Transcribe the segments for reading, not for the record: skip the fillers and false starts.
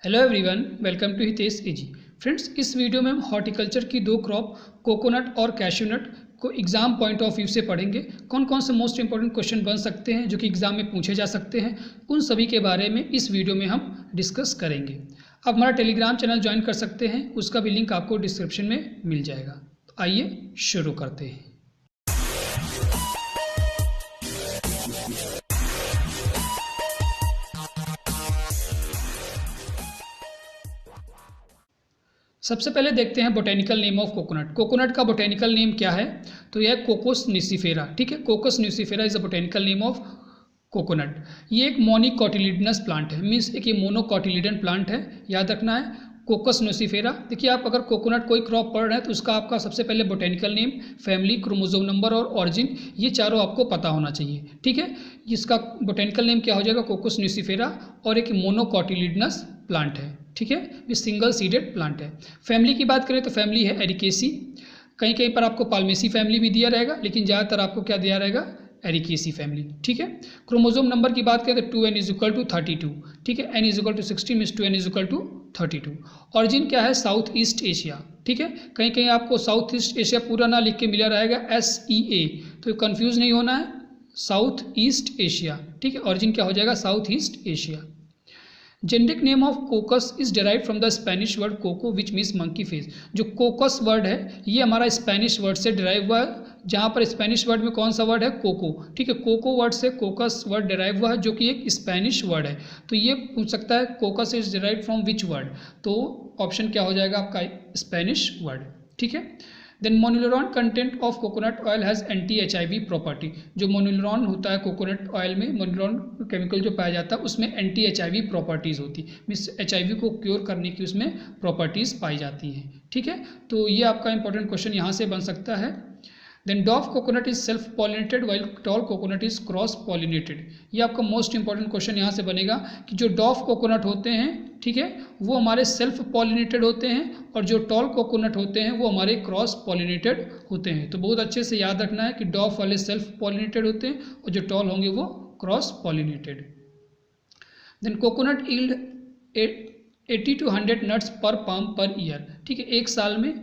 Hello everyone, welcome to Hitesh AG. Friends, इस video में हम हॉर्टिकल्चर की दो क्रॉप कोकोनट और कैश्यूनट को एग्जाम पॉइंट ऑफ व्यू से पढ़ेंगे। कौन कौन से मोस्ट इंपॉर्टेंट क्वेश्चन बन सकते हैं जो कि एग्जाम में पूछे जा सकते हैं, उन सभी के बारे में इस वीडियो में हम डिस्कस करेंगे। आप हमारा टेलीग्राम चैनल ज्वाइन कर सकते हैं, उसका भी लिंक आपको डिस्क्रिप्शन में मिल जाएगा। तो आइए शुरू करते हैं। सबसे पहले देखते हैं botanical name of coconut. Coconut का बोटेनिकल नेम क्या है? तो यह है कोकोस न्यूसिफेरा। ठीक है, cocos nucifera is a botanical name of coconut. ये एक मोनोकोटिलिडनस प्लांट है, मीन्स एक ये मोनोकोटिलिडन प्लांट है, याद रखना है। कोकोस न्यूसिफेरा। देखिए, आप अगर कोकोनट कोई क्रॉप पढ़ रहे हैं तो उसका आपका सबसे पहले botanical name, family, chromosome number और ऑरिजिन, ये चारों आपको पता होना चाहिए। ठीक है, इसका बोटेनिकल नेम क्या हो जाएगा? कोकोस न्यूसिफेरा, और एक मोनोकोटिलिडनस प्लांट है। ठीक है, ये सिंगल सीडेड प्लांट है। फैमिली की बात करें तो फैमिली है एरिकेसी। कहीं कहीं पर आपको पाल्मेसी फैमिली भी दिया रहेगा, लेकिन ज़्यादातर आपको क्या दिया रहेगा? Arecaceae family. ठीक है, क्रोमोसोम नंबर की बात करें तो 2n इज इक्वल टू 32। ठीक है, n is equal to 16 means 2n is equal to 32। Origin क्या है? South East Asia. ठीक है, कहीं कहीं आपको साउथ ईस्ट एशिया पूरा ना लिख के मिला रहेगा SEA, तो कंफ्यूज नहीं होना है, साउथ ईस्ट एशिया। ठीक है, ऑरिजिन क्या हो जाएगा? South East Asia. Generic name of Cocos is derive from the Spanish word coco which means monkey face. जो कोकस वर्ड है ये हमारा स्पेनिश वर्ड से डिराइव हुआ है, जहाँ पर स्पेनिश वर्ड में कौन सा वर्ड है? कोको। ठीक है, कोको वर्ड से कोकस वर्ड डिराइव हुआ है, जो कि एक स्पेनिश वर्ड है। तो ये पूछ सकता है cocos is derive from which word, तो ऑप्शन क्या हो जाएगा आपका? Spanish word. ठीक है, then monolaurin content of coconut oil has anti HIV property. जो मोनोलेरॉन होता है कोकोनट ऑयल में, मोनोलेरॉन केमिकल जो पाया जाता है उसमें एंटी HIV प्रॉपर्टीज़ होती है, मीन्स HIV को क्योर करने की उसमें प्रॉपर्टीज़ पाई जाती हैं। ठीक है, तो ये आपका इंपॉर्टेंट क्वेश्चन यहाँ से बन सकता है। Then dwarf coconut is self pollinated while tall coconut is cross pollinated. ये आपका मोस्ट इंपॉर्टेंट क्वेश्चन यहाँ से बनेगा कि जो डॉफ कोकोनट होते हैं, ठीक है, वो हमारे सेल्फ पॉलिनेटेड होते हैं, और जो टॉल कोकोनट होते हैं वो हमारे क्रॉस पॉलिनेटेड होते हैं। तो बहुत अच्छे से याद रखना है कि डॉफ वाले सेल्फ पॉलिनेटेड होते हैं और जो टॉल होंगे वो cross pollinated. Then coconut yield 80 to 100 nuts per palm per year. ठीक है, एक साल में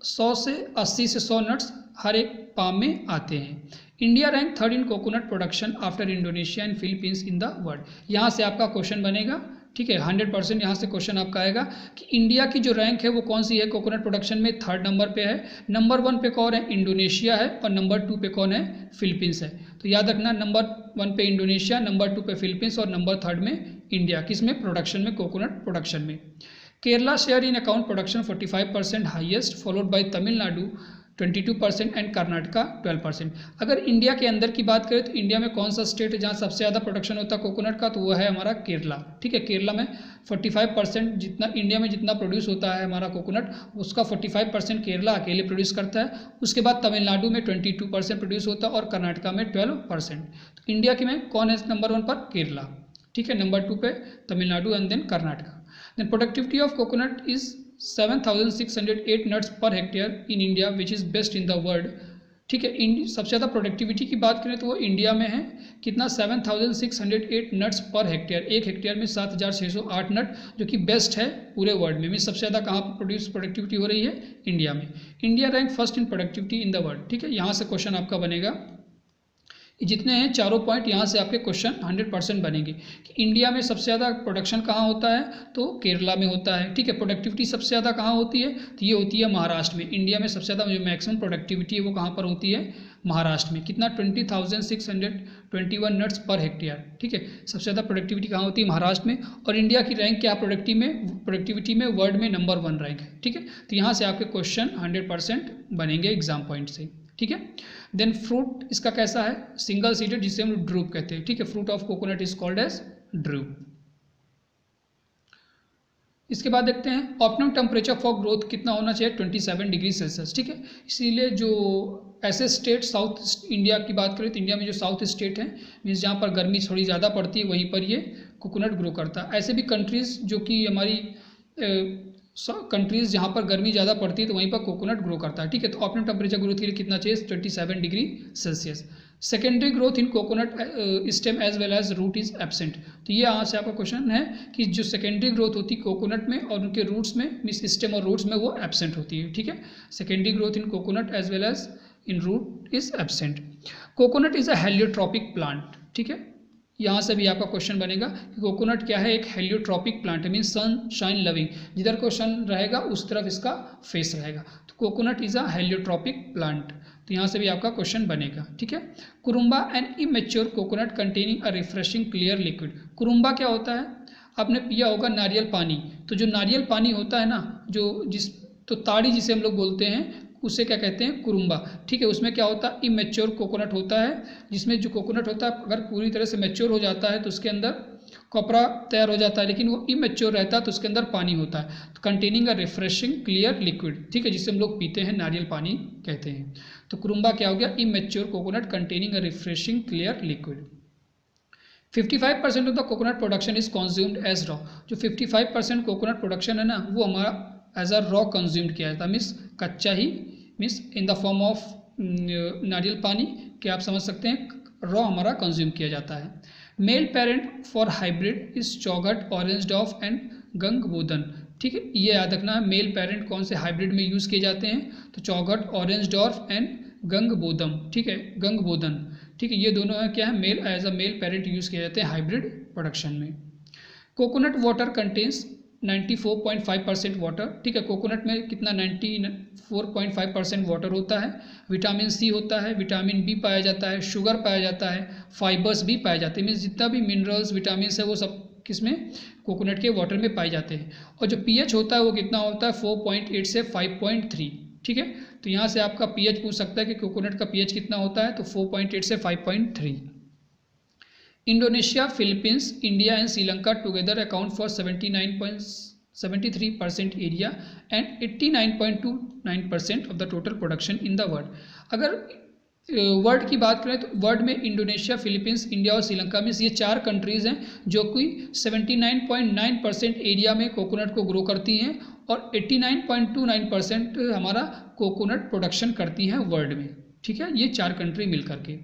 100 से 80 से 100 नट्स हर एक पाम में आते हैं। India rank 3rd in coconut production after Indonesia and Philippines in the world. यहाँ से आपका क्वेश्चन बनेगा। ठीक है, 100% यहाँ से क्वेश्चन आपका आएगा कि इंडिया की जो रैंक है वो कौन सी है? कोकोनट प्रोडक्शन में 3rd नंबर पे है। नंबर 1 पे कौन है? इंडोनेशिया है, और नंबर 2 पे कौन है? फिलीपींस है। तो याद रखना, नंबर 1 पे इंडोनेशिया, नंबर 2 पे फिलीपींस, और नंबर 3rd में इंडिया। किसमें? प्रोडक्शन में, कोकोनट प्रोडक्शन में। Kerala share in account production 45% highest, followed by Tamil Nadu 22% and Karnataka 12%। अगर इंडिया के अंदर की बात करें तो इंडिया में कौन सा स्टेट है जहाँ सबसे ज़्यादा प्रोडक्शन होता है कोकोनट का? तो वो है हमारा केरला। ठीक है, केरला में 45%, जितना इंडिया में जितना प्रोड्यूस होता है हमारा कोकोनट, उसका 45% केरला अकेले प्रोड्यूस करता है। उसके बाद तमिलनाडु में 22% प्रोड्यूस होता है, और कर्नाटका में 12%। तो इंडिया के में कौन है नंबर 1 पर? केरला। ठीक है, नंबर 2 पे Tamil Nadu and then Karnataka. Then productivity of coconut is 7608 nuts per hectare in India which is best in the world. ठीक है, सबसे ज़्यादा प्रोडक्टिविटी की बात करें तो वो इंडिया में है। कितना? 7608 नट्स पर हेक्टेयर। एक हेक्टेयर में 7608 नट, जो कि बेस्ट है पूरे वर्ल्ड में। सबसे ज़्यादा कहाँ पर प्रोडक्टिविटी हो रही है? इंडिया में। India rank 1st in productivity in the world. ठीक है, यहाँ से क्वेश्चन आपका बनेगा। जितने हैं चारों पॉइंट यहाँ से आपके क्वेश्चन 100% बनेंगे कि इंडिया में सबसे ज़्यादा प्रोडक्शन कहाँ होता है? तो केरला में होता है। ठीक है, प्रोडक्टिविटी सबसे ज़्यादा कहाँ होती है? तो ये होती है महाराष्ट्र में। इंडिया में सबसे ज़्यादा जो मैक्सिमम प्रोडक्टिविटी है वो कहाँ पर होती है? महाराष्ट्र में। कितना? 20,621 नट्स पर हेक्टेयर। ठीक है, सबसे ज़्यादा प्रोडक्टिविटी कहाँ होती है? महाराष्ट्र में। और इंडिया की रैंक क्या प्रोडक्टिविटी में वर्ल्ड में नंबर 1 रैंक है। ठीक है, तो यहाँ से आपके क्वेश्चन 100% बनेंगे एग्जाम पॉइंट से। ठीक है, देन फ्रूट इसका कैसा है? सिंगल सीडेड, जिसे हम ड्रूप कहते हैं। ठीक है, fruit of coconut is called as drupe. इसके बाद देखते हैं ऑप्टिमम टेम्परेचर फॉर ग्रोथ कितना होना चाहिए? 27 डिग्री सेल्सियस। ठीक है, इसीलिए जो ऐसे स्टेट साउथ इंडिया की बात करें तो इंडिया में जो साउथ स्टेट है, मीन्स जहाँ पर गर्मी थोड़ी ज़्यादा पड़ती है, वहीं पर ये कोकोनट ग्रो करता है। ऐसे भी कंट्रीज़ जो कि हमारी कंट्रीज़ जहाँ पर गर्मी ज़्यादा पड़ती है तो वहीं पर कोकोनट ग्रो करता है, ठीक है। तो ऑप्टिमम टेम्परेचर ग्रोथ के लिए कितना चाहिए, 27 degree Celsius. Secondary growth in coconut stem as well as root is absent. तो ये यहाँ से आपका क्वेश्चन है कि जो सेकेंडरी ग्रोथ होती है कोकोनट में और उनके रूट्स में, मीन्स स्टेम और रूट्स में, वो एब्सेंट होती है, ठीक है। Secondary growth in coconut as well as in root is absent. Coconut is a heliotropic plant, ठीक है। यहाँ से भी आपका क्वेश्चन बनेगा कि कोकोनट क्या है, एक हेलियोट्रॉपिक प्लांट है, मीन सन शाइन लविंग, जिधर को सन रहेगा उस तरफ इसका फेस रहेगा। तो coconut is a heliotropic plant, तो यहाँ से भी आपका क्वेश्चन बनेगा, ठीक है। Kurumba an immature coconut containing a refreshing clear liquid. Kurumba क्या होता है, आपने पिया होगा नारियल पानी। तो जो नारियल पानी होता है ना, तो ताड़ी जिसे हम लोग बोलते हैं, उसे क्या कहते हैं, कुरुम्बा, ठीक है। उसमें क्या होता है, इमेच्योर कोकोनट होता है, जिसमें जो कोकोनट होता है अगर पूरी तरह से मैच्योर हो जाता है तो उसके अंदर कपड़ा तैयार हो जाता है, लेकिन वो इमेच्योर रहता है तो उसके अंदर पानी होता है। तो containing a refreshing clear liquid, ठीक है, जिसे हम लोग पीते हैं, नारियल पानी कहते हैं। तो कुरुम्बा क्या हो गया, immature coconut containing a refreshing clear liquid. 55% of the coconut production is consumed as raw. जो 55% कोकोनट प्रोडक्शन है ना, वो हमारा एज अ रॉ कंज्यूम्ड किया जाता है, मीन्स कच्चा ही, means in the form of नारियल पानी, कि आप समझ सकते हैं रॉ हमारा कंज्यूम किया जाता है। Male parent for hybrid is Chowghat, orange dwarf and Gangabondam, ठीक है। ये याद रखना है, मेल पेरेंट कौन से हाइब्रिड में यूज़ किए जाते हैं, तो चौघट, ऑरेंज डॉफ एंड गंगबोदम, ठीक है, गंगबोदन, ठीक है। ये दोनों है क्या है, male as a male parent use किए जाते हैं हाइब्रिड प्रोडक्शन में। कोकोनट वाटर कंटेन्स 94.5% वाटर, ठीक है। कोकोनट में कितना, 94.5% वाटर होता है। विटामिन सी होता है, विटामिन बी पाया जाता है, शुगर पाया जाता है, फाइबर्स भी पाए जाते हैं, मीन्स जितना भी मिनरल्स विटामिन है वो सब किसमें, कोकोनट के वाटर में पाए जाते हैं। और जो पीएच होता है वो कितना होता है, 4.8 से 5.3, ठीक है। तो यहाँ से आपका पीएच पूछ सकता है कि कोकोनट का पीएच कितना होता है, तो 4.8 से 5.3। Indonesia, Philippines, India and Sri Lanka together account for 79.73% area and 89.29% of the total production in the world. अगर वर्ल्ड की बात करें तो वर्ल्ड में इंडोनेशिया, फिलीपींस, इंडिया और श्रीलंका में ये 4 कंट्रीज़ हैं जो कि 79.9% एरिया में कोकोनट को ग्रो करती हैं और 89.29% हमारा कोकोनट प्रोडक्शन करती हैं वर्ल्ड में, ठीक है। ये 4 कंट्री मिल करके।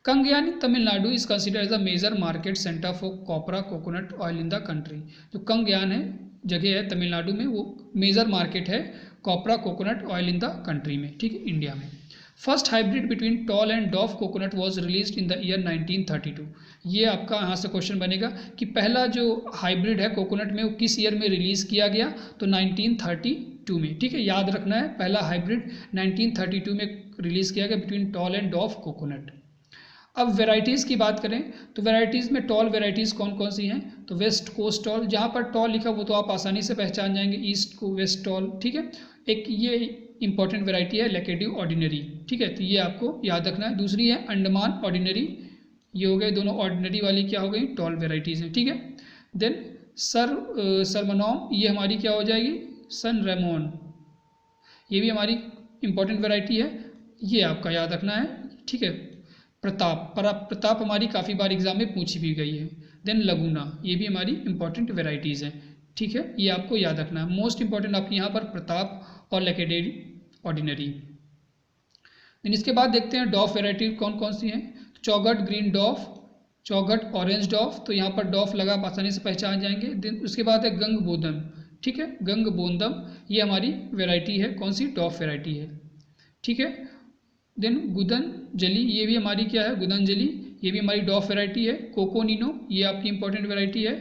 Kangayam Tamil Nadu is consider as a major market centre for copra coconut oil in the country. जो कंगयान है जगह है तमिलनाडु में, वो मेजर मार्केट है copra coconut oil in the country में, ठीक है, इंडिया में। First hybrid between tall and dwarf coconut was release in the year 1932। ये आपका यहाँ से क्वेश्चन बनेगा कि पहला जो हाइब्रिड है कोकोनट में वो किस ईयर में रिलीज़ किया गया, तो 1932 में, ठीक है। याद रखना है, पहला हाइब्रिड 1932 में रिलीज़ किया गया between tall and dwarf coconut. अब वेराइटीज़ की बात करें तो वेराइटीज़ में टॉल वेराइटीज़ कौन कौन सी हैं, तो वेस्ट कोस्ट टॉल, जहाँ पर टॉल लिखा वो तो आप आसानी से पहचान जाएंगे, ईस्ट को वेस्ट टॉल, ठीक है। एक ये इंपॉर्टेंट वेराइटी है लेकेडिव ऑर्डिनरी, ठीक है, तो ये आपको याद रखना है। दूसरी है अंडमान ऑर्डिनरी, ये हो गए दोनों ऑर्डिनरी वाली क्या हो गई, टॉल वेराइटीज़ हैं, ठीक है। देन सरमनॉम, ये हमारी क्या हो जाएगी, सन रेमोन, ये भी हमारी इंपॉर्टेंट वेराइटी है, ये आपका याद रखना है, ठीक है। प्रताप हमारी काफ़ी बार एग्जाम में पूछी भी गई है। देन लगुना, ये भी हमारी इंपॉर्टेंट वेराइटीज़ हैं, ठीक है, ये आपको याद रखना है। मोस्ट इंपॉर्टेंट आपके यहाँ पर प्रताप और लेकेडेरी ऑर्डिनरी। देन इसके बाद देखते हैं डॉफ वेराइटी कौन कौन सी हैं। चौघट ग्रीन डॉफ, चौघट ऑरेंज डॉफ, तो यहाँ पर डॉफ लगा आप आसानी से पहचान जाएंगे। देन उसके बाद है गंगबोदम, ठीक है, गंगबोंदम, ये हमारी वेराइटी है, कौन सी, डॉफ वेराइटी है, ठीक है। देन गुदनजली, ये भी हमारी क्या है, गुदनजली, ये भी हमारी डॉफ वेराइटी है। कोकोनिनो, ये आपकी इंपॉर्टेंट वेराइटी है।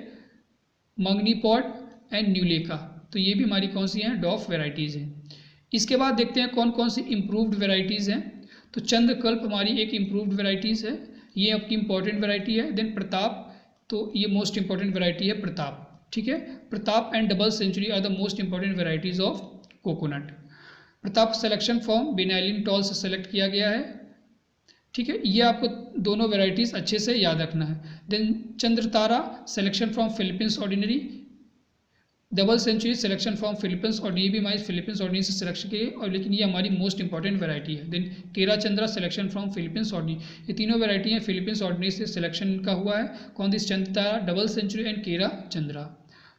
मंगनीपॉड एंड न्यूलेका, तो ये भी हमारी कौन सी हैं, डॉफ वेराइटीज़ हैं। इसके बाद देखते हैं कौन कौन सी इम्प्रूव्ड वेराइटीज़ हैं। तो चंद्रकल्प हमारी एक इम्प्रूव्ड वेराइटीज़ है, ये आपकी इंपॉर्टेंट वेराइटी है। देन प्रताप, तो ये मोस्ट इंपॉर्टेंट वेराइटी है प्रताप, ठीक है। Pratap and double century are the most important varieties of coconut. Pratap selection from Benaulim tall से सेलेक्ट किया गया है, ठीक है। ये आपको दोनों वेराइटीज़ अच्छे से याद रखना है। Then Chandratara selection from Philippines ordinary, double century selection from Philippines, और ये भी हमारी फिलीपींस ऑर्डिनरी से सिलेक्शन की है, और लेकिन ये हमारी मोस्ट इंपॉर्टेंट वेराइटी है। देन केरा Chandra selection from Philippines ordinary, ये तीनों वेराइटी हैं फिलीपींस ऑर्डिनरी से सिलेक्शन का हुआ है। कौन सी, चंद्रतारा, डबल सेंचुरी एंड केरा चंद्रा।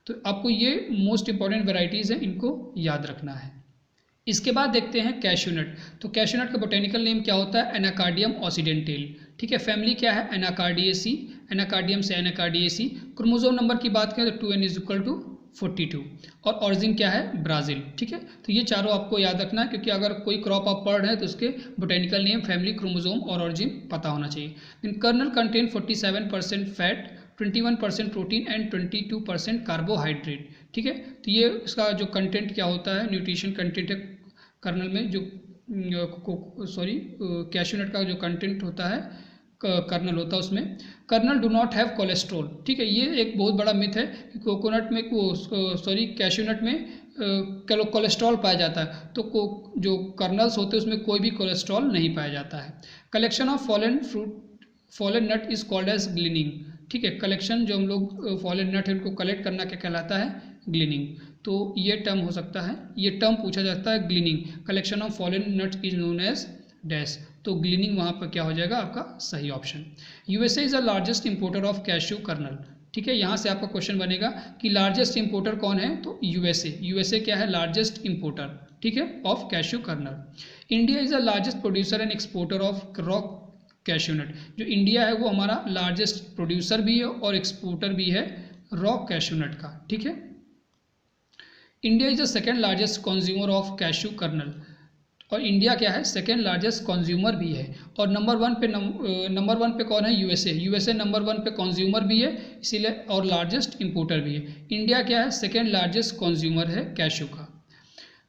तो आपको ये मोस्ट इंपॉर्टेंट वेराइटीज़ हैं, इनको याद रखना है। इसके बाद देखते हैं कैश्यूनट। तो कैश्यूनट का बोटेनिकल नेम क्या होता है? Anacardium occidental. ठीक है, फैमिली क्या है? एनाकार्डियेसी, एनाकार्डियम से एनाकार्डियेसी। क्रोमोसोम नंबर की बात करें तो 2n = 42 और ऑरिजिन क्या है? ब्राज़ील। ठीक है, तो ये चारों आपको याद रखना है, क्योंकि अगर कोई क्रॉप आप पढ़ रहे हैं तो उसके बोटेनिकल नेम, फैमिली, क्रोमोसोम और ऑरिजिन पता होना चाहिए। Then kernel contain 47% fat, 21% protein and 22% carbohydrate. ठीक है, तो ये इसका जो कंटेंट क्या होता है, न्यूट्रिशन कंटेंट है कर्नल में, जो कैश्यूनट का जो कंटेंट होता है, कर्नल होता है उसमें। Kernel do not have cholesterol. ठीक है, ये एक बहुत बड़ा मिथ है कि कोकोनट में कैश्यूनट में कोलेस्ट्रॉल पाया जाता है, तो जो कर्नल्स होते हैं उसमें कोई भी कोलेस्ट्रॉल नहीं पाया जाता है। Collection of fallen fruit, fallen nut is called as gleaning. ठीक है, कलेक्शन जो हम लोग फॉलन नट है उनको कलेक्ट करना क्या कहलाता है? ग्लीनिंग। तो ये टर्म हो सकता है, ये टर्म पूछा जाता है gleaning. Collection of fallen nut is known as dash, तो ग्लीनिंग वहाँ पर क्या हो जाएगा आपका सही option. USA is the largest importer of cashew kernel. ठीक है, यहाँ से आपका क्वेश्चन बनेगा कि लार्जेस्ट इंपोर्टर कौन है? तो यूएसए। यूएसए क्या है? Largest importer. ठीक है, of cashew kernel. India is the largest producer and exporter of raw cashew nut. जो इंडिया है वो हमारा लार्जेस्ट प्रोड्यूसर भी है और एक्सपोर्टर भी है रॉक कैश्यूनट का। ठीक है, India is the second largest consumer of cashew kernel, और इंडिया क्या है? सेकेंड लार्जेस्ट कंज्यूमर भी है। और नंबर वन पे कौन है? यूएसए। यूएसए नंबर 1 पे कंज्यूमर भी है इसीलिए, और लार्जेस्ट इंपोर्टर भी है। इंडिया क्या है? सेकेंड लार्जेस्ट कंज्यूमर है कैश्यू का।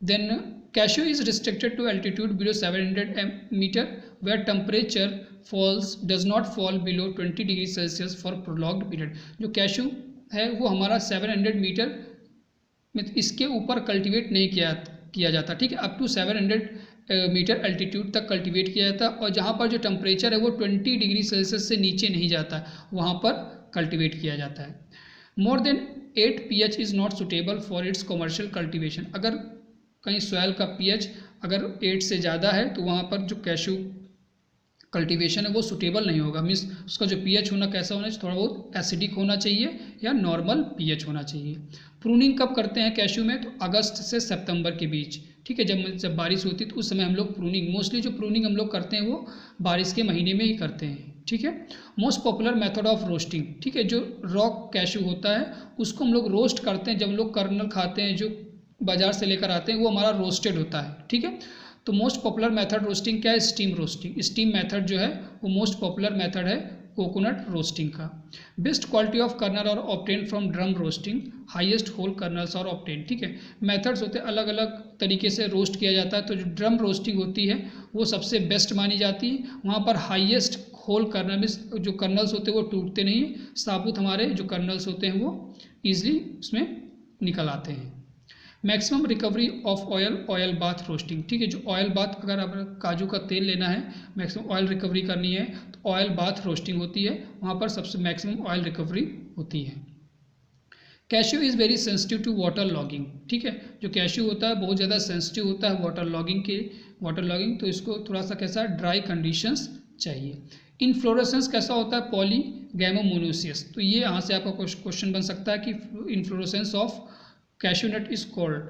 Then cashew is restricted to altitude below 700 meter where temperature falls does not fall below 20 degree Celsius for prolonged period. जो कैश्यू है वो हमारा 700 मीटर में, इसके ऊपर कल्टीवेट नहीं किया जाता। ठीक है, अप टू 700 मीटर एल्टीट्यूड तक कल्टीवेट किया जाता है, और जहाँ पर जो टेम्परेचर है वो 20 डिग्री सेल्सियस से नीचे नहीं जाता, वहाँ पर कल्टीवेट किया जाता है। More than 8 pH is not suitable for its commercial cultivation. अगर कहीं सॉइल का pH अगर 8 से ज़्यादा है तो वहाँ पर जो कैश्यू कल्टीवेशन है वो सुटेबल नहीं होगा। मीन्स उसका जो pH होना कैसा होना चाहिए? थोड़ा बहुत एसिडिक होना चाहिए या नॉर्मल pH होना चाहिए। प्रूनिंग कब करते हैं कैश्यू में? तो अगस्त से सितंबर के बीच। ठीक है, जब बारिश होती है तो उस समय हम लोग प्रूनिंग, मोस्टली जो प्रूनिंग हम लोग करते हैं वो बारिश के महीने में ही करते हैं। ठीक है, most popular method of roasting. ठीक है, जो रॉक कैश्यू होता है उसको हम लोग रोस्ट करते हैं। जब हम लोग कर्नल खाते हैं जो बाज़ार से लेकर आते हैं वो हमारा रोस्टेड होता है। ठीक है, तो मोस्ट पॉपुलर मेथड रोस्टिंग क्या है? Steam roasting. स्टीम मेथड जो है वो मोस्ट पॉपुलर मेथड है कोकोनट रोस्टिंग का। Best quality of kernel are obtain from drum roasting, highest whole kernels are obtain. ठीक है, मेथड्स होते हैं, अलग अलग तरीके से रोस्ट किया जाता है। तो जो ड्रम रोस्टिंग होती है वो सबसे बेस्ट मानी जाती है। वहाँ पर हाईएस्ट होल कर्नल में जो कर्नल्स होते हैं वो टूटते नहीं, साबुत हमारे जो कर्नल्स होते हैं वो ईजिली उसमें निकल आते हैं। Maximum recovery of oil bath roasting. ठीक है, जो ऑयल बाथ, अगर आप काजू का तेल लेना है, मैक्सिमम ऑयल रिकवरी करनी है तो ऑयल बाथ रोस्टिंग होती है, वहाँ पर सबसे मैक्सिमम ऑयल रिकवरी होती है। Cashew is very sensitive to water logging. ठीक है, जो कैश्यू होता है बहुत ज़्यादा सेंसिटिव होता है वाटर लॉगिंग, तो इसको थोड़ा सा कैसा ड्राई कंडीशंस चाहिए। इनफ्लोरेसेंस कैसा होता है? पॉलीगैमोमोनोसियस। तो ये यहाँ से आपका क्वेश्चन बन सकता है कि inflorescence of cashew nut is called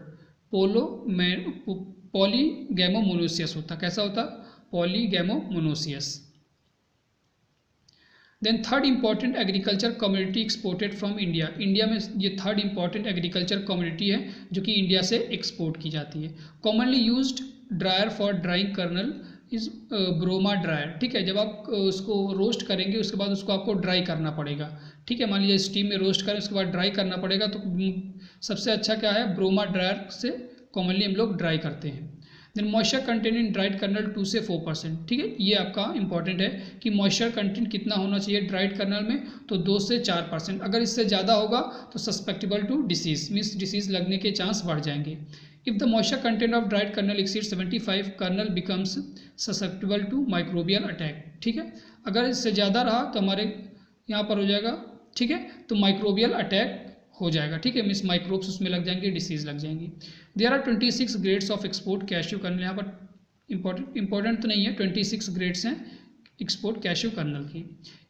polygamomonoecious होता। कैसा होता? Polygamomonoecious. Then third important agriculture community exported from India. India में ये थर्ड इंपॉर्टेंट एग्रीकल्चर कम्युनिटी है जो कि इंडिया से एक्सपोर्ट की जाती है। Commonly used dryer for drying kernel is borma dryer. ठीक है, जब आप उसको रोस्ट करेंगे उसके बाद उसको आपको ड्राई करना पड़ेगा। ठीक है, मान लीजिए स्टीम में रोस्ट करें उसके बाद ड्राई करना पड़ेगा, तो सबसे अच्छा क्या है? ब्रोमा ड्रायर से कॉमनली हम लोग ड्राई करते हैं। Then moisture content in dried kernel 2 से 4%। ठीक है, ये आपका इंपॉर्टेंट है कि मॉइस्चर कंटेंट कितना होना चाहिए ड्राइड कर्नल में? तो 2 से 4%। अगर इससे ज़्यादा होगा तो susceptible to disease, means disease लगने के चांस बढ़ जाएंगे। If the moisture content of dried kernel exceeds 75, kernel becomes susceptible to microbial attack। ठीक है, अगर इससे ज़्यादा रहा तो हमारे यहाँ पर हो जाएगा। ठीक है, तो माइक्रोबियल अटैक हो जाएगा। ठीक है, मीन्स माइक्रोब्स उसमें लग जाएंगे, डिसीज लग जाएंगी। There are 26 grades of export cashew kernel. यहाँ पर इंपॉर्टेंट तो नहीं है, 26 ग्रेड्स हैं एक्सपोर्ट कैश्यू कर्नल की।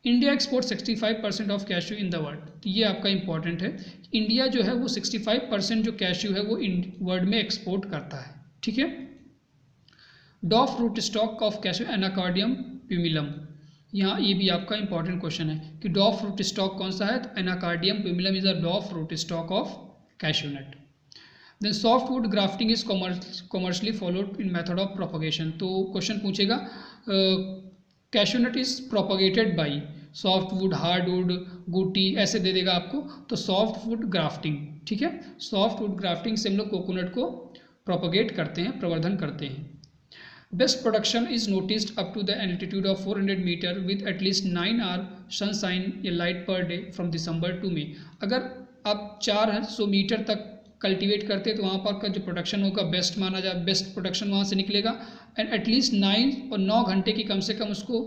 India export 65% of cashew in the world. तो ये आपका इंपॉर्टेंट है। इंडिया जो है वो 65% जो कैश्यू है वो वर्ल्ड में एक्सपोर्ट करता है, ठीक है। डॉफ रूट स्टॉक ऑफ कैश्यू एनाकॉर्डियम प्यूमिलम। यहाँ ये भी आपका इंपॉर्टेंट क्वेश्चन है कि डॉफ रूट स्टॉक कौन सा है, तो anacardium pumilum is a dwarf root stock of cashew nut. Then softwood grafting is commercially followed in method of propagation. तो क्वेश्चन पूछेगा cashew nut is propagated by softwood, hardwood, गुटी, ऐसे दे देगा आपको। तो सॉफ्टवुड ग्राफ्टिंग, ठीक है, सॉफ्टवुड ग्राफ्टिंग से हम लोग कोकोनट को प्रोपगेट करते हैं, प्रवर्धन करते हैं। Best production is noticed up to the altitude of 400 metre with at least 9 hour sunshine या light per day from December to May. अगर आप 400 मीटर तक कल्टीवेट करते हैं तो वहाँ पर का जो प्रोडक्शन होगा बेस्ट माना जाए, बेस्ट प्रोडक्शन वहाँ से निकलेगा। एंड एटलीस्ट 9 घंटे की कम से कम उसको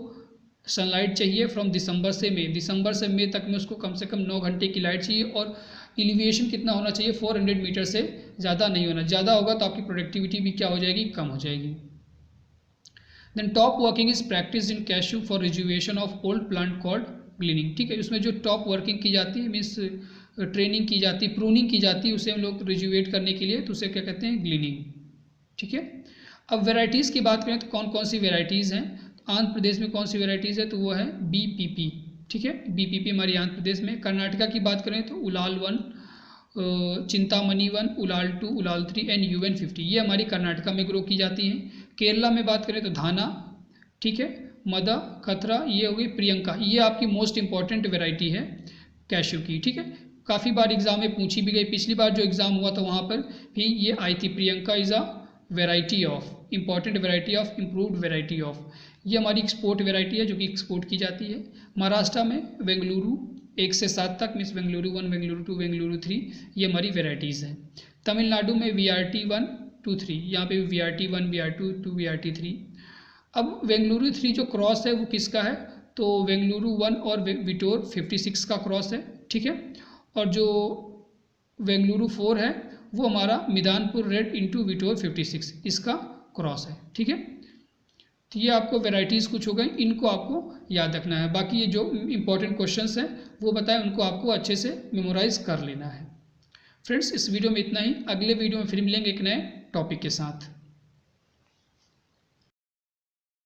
सनलाइट चाहिए फ्रॉम दिसंबर से मई। दिसंबर से मई तक में उसको कम से कम 9 घंटे की लाइट चाहिए। और एलिवेशन कितना होना चाहिए, 400 मीटर से ज़्यादा नहीं होना, ज़्यादा होगा तो आपकी प्रोडक्टिविटी भी क्या हो जाएगी, कम हो जाएगी। Then top working is practice in cashew for rejuvenation of old plant called gleaning, ठीक है। उसमें जो टॉप वर्किंग की जाती है, मीन्स ट्रेनिंग की जाती है, प्रूनिंग की जाती है, उसे हम लोग रिजुवेट करने के लिए, तो उसे क्या कहते हैं, ग्लीनिंग, ठीक है। अब वेराइटीज़ की बात करें तो कौन कौन सी वेराइटीज़ हैं। आंध्र प्रदेश में कौन सी वेराइटीज़ है, तो वो है BPP, ठीक है, BPP हमारी आंध्र प्रदेश में। कर्नाटका की बात करें तो उलाल 1, चिंतामणि 1, उलाल 2, उलाल 3 एंड UN 50, ये हमारी कर्नाटका में ग्रो की जाती हैं। केरला में बात करें तो धाना, ठीक है, मदा, खतरा, ये हो गई प्रियंका। ये आपकी मोस्ट इंपॉर्टेंट वेराइटी है कैश्यू की, ठीक है। काफ़ी बार एग्जाम में पूछी भी गई, पिछली बार जो एग्ज़ाम हुआ था वहाँ पर भी ये आई थी। Priyanka is a variety of important variety of improved variety of, ये हमारी एक्सपोर्ट वेराइटी है जो कि एक्सपोर्ट की जाती है। महाराष्ट्र में बेंगलुरु 1 से 7 तक, मीन्स बेंगलुरु 1, बेंगलुरु 2, बेंगलुरु 3, ये हमारी वेराइटीज़ हैं। तमिलनाडु में VRT 1, 2, 3, यहाँ पे VRT 1, VRT 2, VRT 3। अब बेंगलुरु 3 जो क्रॉस है वो किसका है, तो बेंगलुरु 1 और विटोर 56 का क्रॉस है, ठीक है। और जो बेंगलुरु 4 है वो हमारा मिदानपुर रेड इंटू विटोर 56, इसका क्रॉस है, ठीक है। तो ये आपको वेराइटीज़ कुछ हो गई, इनको आपको याद रखना है। बाकी ये जो इंपॉर्टेंट क्वेश्चंस हैं वो बताएं, उनको आपको अच्छे से मेमोराइज कर लेना है। फ्रेंड्स, इस वीडियो में इतना ही। अगले वीडियो में फिर मिलेंगे एक नए टॉपिक के साथ।